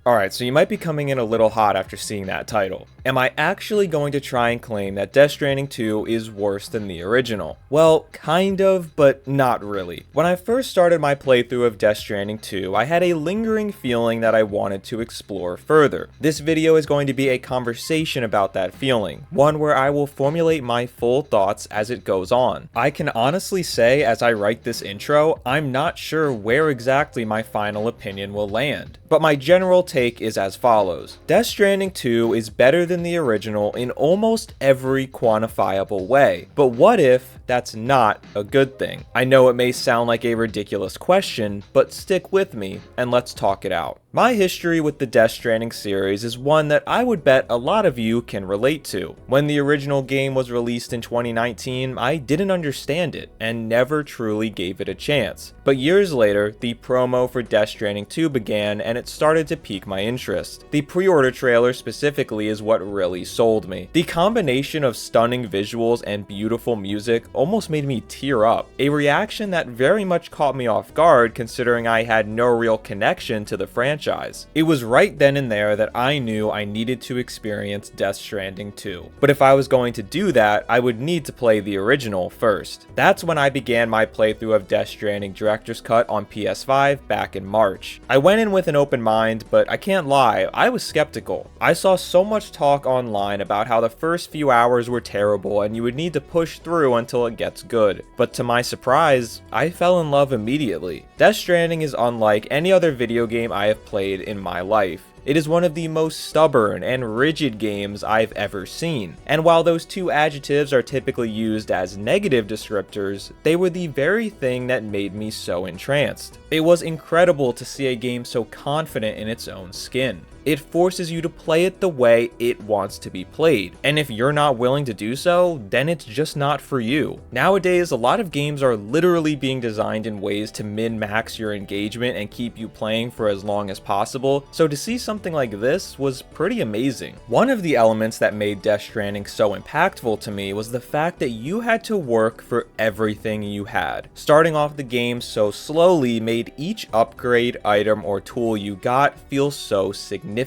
Alright, so you might be coming in a little hot after seeing that title. Am I actually going to try and claim that Death Stranding 2 is worse than the original? Well, kind of, but not really. When I first started my playthrough of Death Stranding 2, I had a lingering feeling that I wanted to explore further. This video is going to be a conversation about that feeling, one where I will formulate my full thoughts as it goes on. I can honestly say, as I write this intro, I'm not sure where exactly my final opinion will land. But my general take is as follows. Death Stranding 2 is better than the original in almost every quantifiable way. But what if that's not a good thing? I know it may sound like a ridiculous question, but stick with me and let's talk it out. My history with the Death Stranding series is one that I would bet a lot of you can relate to. When the original game was released in 2019, I didn't understand it and never truly gave it a chance. But years later, the promo for Death Stranding 2 began and it started to pique my interest. The pre-order trailer specifically is what really sold me. The combination of stunning visuals and beautiful music almost made me tear up, a reaction that very much caught me off guard considering I had no real connection to the franchise. It was right then and there that I knew I needed to experience Death Stranding 2. But if I was going to do that, I would need to play the original first. That's when I began my playthrough of Death Stranding Director's Cut on PS5 back in March. I went in with an open mind, but I can't lie, I was skeptical. I saw so much talk online about how the first few hours were terrible and you would need to push through until it gets good. But to my surprise, I fell in love immediately. Death Stranding is unlike any other video game I have played in my life. It is one of the most stubborn and rigid games I've ever seen. And while those two adjectives are typically used as negative descriptors, they were the very thing that made me so entranced. It was incredible to see a game so confident in its own skin. It forces you to play it the way it wants to be played. And if you're not willing to do so, then it's just not for you. Nowadays, a lot of games are literally being designed in ways to min-max your engagement and keep you playing for as long as possible, so to see something like this was pretty amazing. One of the elements that made Death Stranding so impactful to me was the fact that you had to work for everything you had. Starting off the game so slowly made each upgrade, item, or tool you got feel so significant.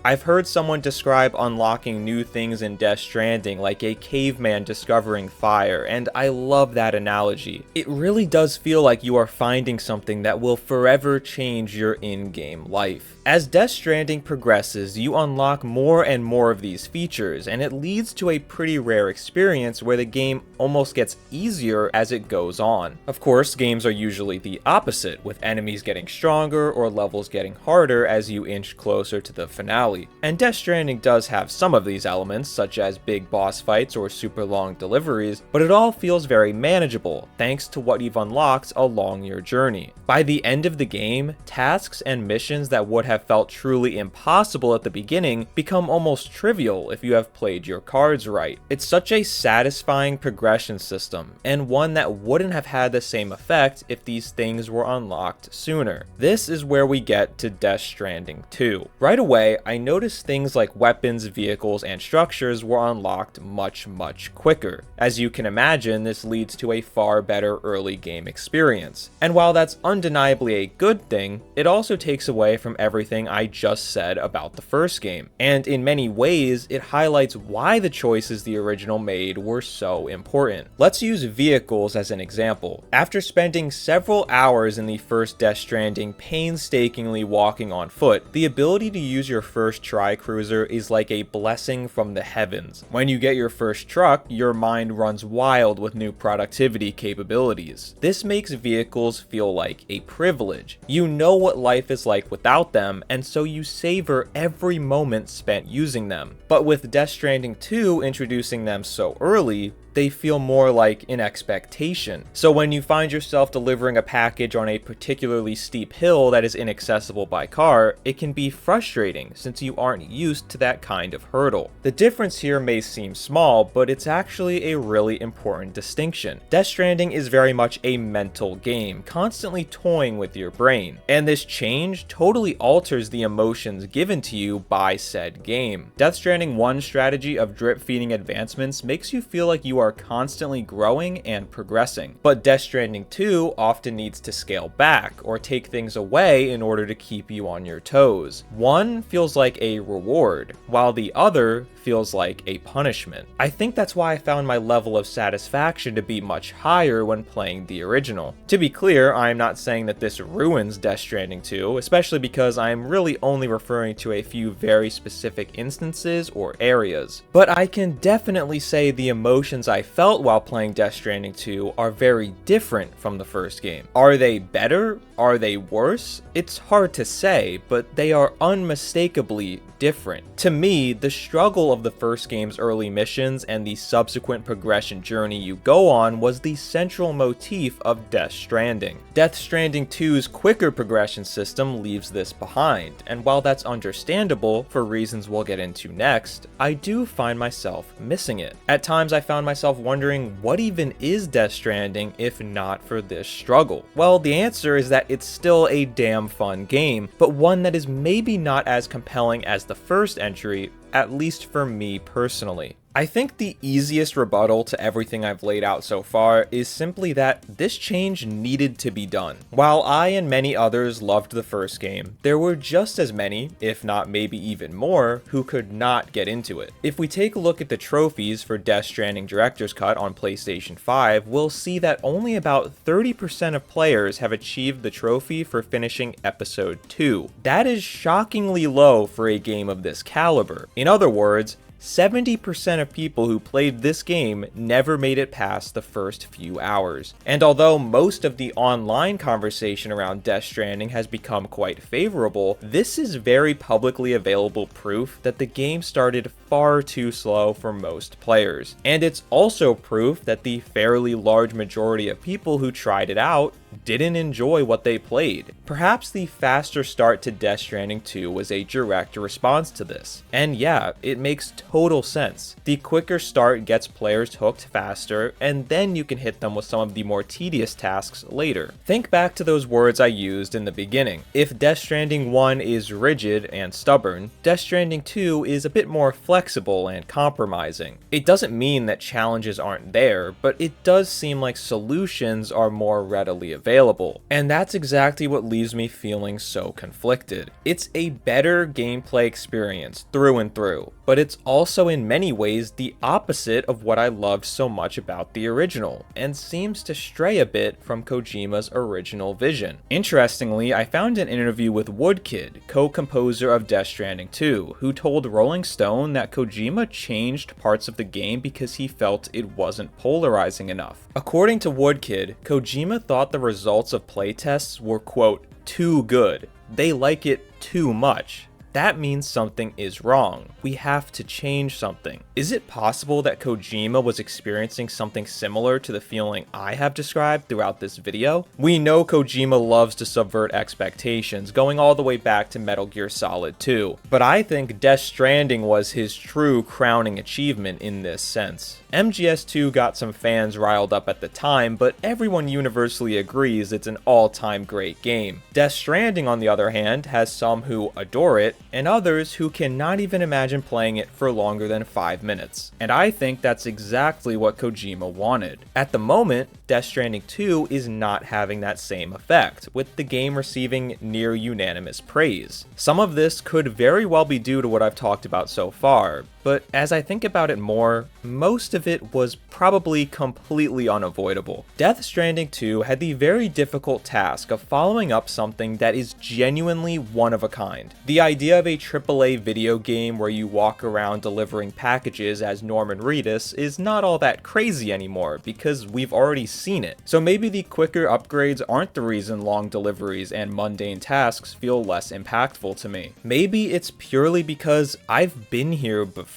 I've heard someone describe unlocking new things in Death Stranding like a caveman discovering fire, and I love that analogy. It really does feel like you are finding something that will forever change your in-game life. As Death Stranding progresses, you unlock more and more of these features, and it leads to a pretty rare experience where the game almost gets easier as it goes on. Of course, games are usually the opposite, with enemies getting stronger or levels getting harder as you inch closer to the finale. And Death Stranding does have some of these elements, such as big boss fights or super long deliveries, but it all feels very manageable, thanks to what you've unlocked along your journey. By the end of the game, tasks and missions that would have felt truly impossible at the beginning become almost trivial if you have played your cards right. It's such a satisfying progression system, and one that wouldn't have had the same effect if these things were unlocked sooner. This is where we get to Death Stranding 2. Right away, I noticed things like weapons, vehicles, and structures were unlocked much quicker. As you can imagine, this leads to a far better early game experience. And while that's undeniably a good thing, it also takes away from everything I just said about the first game. And in many ways, it highlights why the choices the original made were so important. Let's use vehicles as an example. After spending several hours in the first Death Stranding painstakingly walking on foot, the ability to use your first tri-cruiser is like a blessing from the heavens. When you get your first truck, your mind runs wild with new productivity capabilities. This makes vehicles feel like a privilege. You know what life is like without them, and so you savor every moment spent using them. But with Death Stranding 2 introducing them so early, they feel more like an expectation. So when you find yourself delivering a package on a particularly steep hill that is inaccessible by car, it can be frustrating since you aren't used to that kind of hurdle. The difference here may seem small, but it's actually a really important distinction. Death Stranding is very much a mental game, constantly toying with your brain, and this change totally alters the emotions given to you by said game. Death Stranding 1's strategy of drip feeding advancements makes you feel like you are are constantly growing and progressing, but Death Stranding 2 often needs to scale back or take things away in order to keep you on your toes. One feels like a reward, while the other feels like a punishment. I think that's why I found my level of satisfaction to be much higher when playing the original. To be clear, I am not saying that this ruins Death Stranding 2, especially because I am really only referring to a few very specific instances or areas. But I can definitely say the emotions I felt while playing Death Stranding 2 are very different from the first game. Are they better? Are they worse? It's hard to say, but they are unmistakably different. To me, the struggle of the first game's early missions and the subsequent progression journey you go on was the central motif of Death Stranding. Death Stranding 2's quicker progression system leaves this behind, and while that's understandable for reasons we'll get into next, I do find myself missing it. At times I found myself wondering what even is Death Stranding if not for this struggle? Well, the answer is that it's still a damn fun game, but one that is maybe not as compelling as the first entry, at least for me personally. I think the easiest rebuttal to everything I've laid out so far is simply that this change needed to be done. While I and many others loved the first game, there were just as many, if not maybe even more, who could not get into it. If we take a look at the trophies for Death Stranding Director's Cut on PlayStation 5, we'll see that only about 30% of players have achieved the trophy for finishing Episode 2. That is shockingly low for a game of this caliber. In other words, 70% of people who played this game never made it past the first few hours. And although most of the online conversation around Death Stranding has become quite favorable, this is very publicly available proof that the game started far too slow for most players. And it's also proof that the fairly large majority of people who tried it out didn't enjoy what they played. Perhaps the faster start to Death Stranding 2 was a direct response to this. And yeah, it makes total sense. The quicker start gets players hooked faster, and then you can hit them with some of the more tedious tasks later. Think back to those words I used in the beginning. If Death Stranding 1 is rigid and stubborn, Death Stranding 2 is a bit more flexible and compromising. It doesn't mean that challenges aren't there, but it does seem like solutions are more readily available. And that's exactly what leaves me feeling so conflicted. It's a better gameplay experience through and through, but it's also in many ways the opposite of what I loved so much about the original, and seems to stray a bit from Kojima's original vision. Interestingly, I found an interview with Woodkid, co-composer of Death Stranding 2, who told Rolling Stone that Kojima changed parts of the game because he felt it wasn't polarizing enough. According to Woodkid, Kojima thought the results of playtests were, quote, too good. They like it too much. That means something is wrong. We have to change something. Is it possible that Kojima was experiencing something similar to the feeling I have described throughout this video? We know Kojima loves to subvert expectations, going all the way back to Metal Gear Solid 2, but I think Death Stranding was his true crowning achievement in this sense. MGS2 got some fans riled up at the time, but everyone universally agrees it's an all-time great game. Death Stranding, on the other hand, has some who adore it, and others who cannot even imagine playing it for longer than 5 minutes. And I think that's exactly what Kojima wanted. At the moment, Death Stranding 2 is not having that same effect, with the game receiving near unanimous praise. Some of this could very well be due to what I've talked about so far, but as I think about it more, most of it was probably completely unavoidable. Death Stranding 2 had the very difficult task of following up something that is genuinely one of a kind. The idea of a AAA video game where you walk around delivering packages as Norman Reedus is not all that crazy anymore because we've already seen it. So maybe the quicker upgrades aren't the reason long deliveries and mundane tasks feel less impactful to me. Maybe it's purely because I've been here before.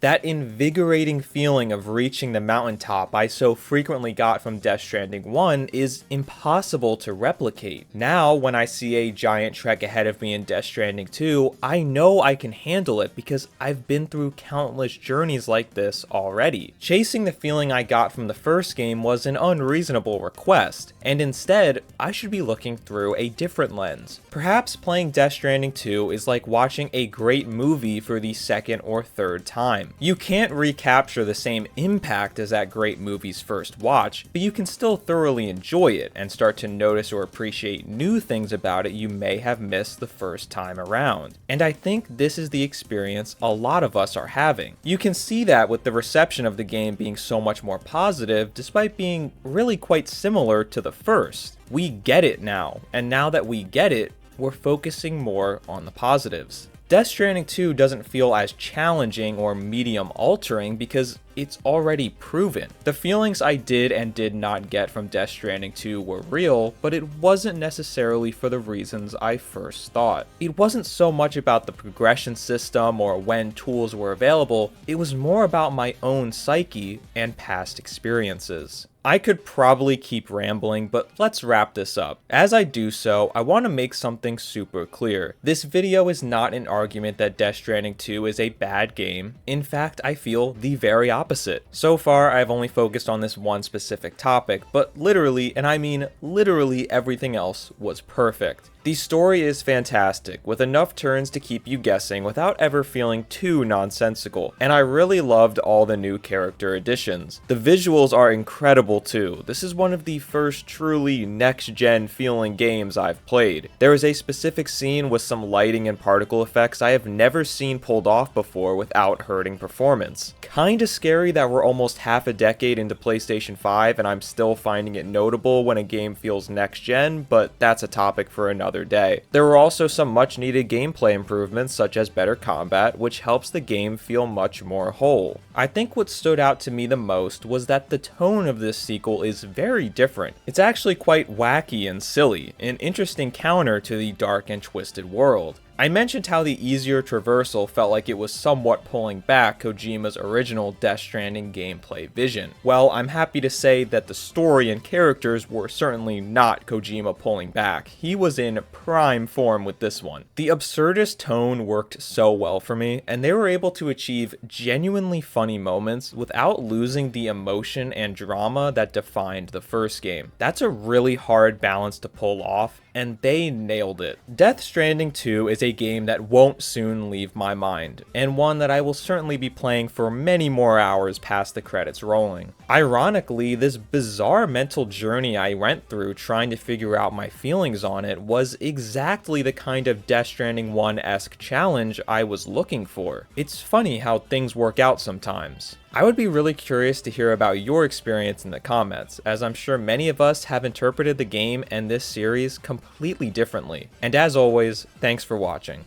That invigorating feeling of reaching the mountaintop I so frequently got from Death Stranding 1 is impossible to replicate. Now, when I see a giant trek ahead of me in Death Stranding 2, I know I can handle it because I've been through countless journeys like this already. Chasing the feeling I got from the first game was an unreasonable request, and instead, I should be looking through a different lens. Perhaps playing Death Stranding 2 is like watching a great movie for the second or third time. You can't recapture the same impact as that great movie's first watch, but you can still thoroughly enjoy it and start to notice or appreciate new things about it you may have missed the first time around. And I think this is the experience a lot of us are having. You can see that with the reception of the game being so much more positive, despite being really quite similar to the first. We get it now, and now that we get it, we're focusing more on the positives. Death Stranding 2 doesn't feel as challenging or medium altering because it's already proven. The feelings I did and did not get from Death Stranding 2 were real, but it wasn't necessarily for the reasons I first thought. It wasn't so much about the progression system or when tools were available, it was more about my own psyche and past experiences. I could probably keep rambling, but let's wrap this up. As I do so, I want to make something super clear. This video is not an argument that Death Stranding 2 is a bad game. In fact, I feel the very opposite. So far, I've only focused on this one specific topic, but literally, and I mean literally everything else was perfect. The story is fantastic, with enough turns to keep you guessing without ever feeling too nonsensical, and I really loved all the new character additions. The visuals are incredible too. This is one of the first truly next-gen feeling games I've played. There is a specific scene with some lighting and particle effects I have never seen pulled off before without hurting performance. Kinda scary that we're almost half a decade into PlayStation 5 and I'm still finding it notable when a game feels next-gen, but that's a topic for another day. There were also some much needed gameplay improvements such as better combat, which helps the game feel much more whole. I think what stood out to me the most was that the tone of this sequel is very different. It's actually quite wacky and silly, an interesting counter to the dark and twisted world. I mentioned how the easier traversal felt like it was somewhat pulling back Kojima's original Death Stranding gameplay vision. Well, I'm happy to say that the story and characters were certainly not Kojima pulling back. He was in prime form with this one. The absurdist tone worked so well for me, and they were able to achieve genuinely funny moments without losing the emotion and drama that defined the first game. That's a really hard balance to pull off, and they nailed it. Death Stranding 2 is a game that won't soon leave my mind, and one that I will certainly be playing for many more hours past the credits rolling. Ironically, this bizarre mental journey I went through trying to figure out my feelings on it was exactly the kind of Death Stranding 1-esque challenge I was looking for. It's funny how things work out sometimes. I would be really curious to hear about your experience in the comments, as I'm sure many of us have interpreted the game and this series completely differently. And as always, thanks for watching.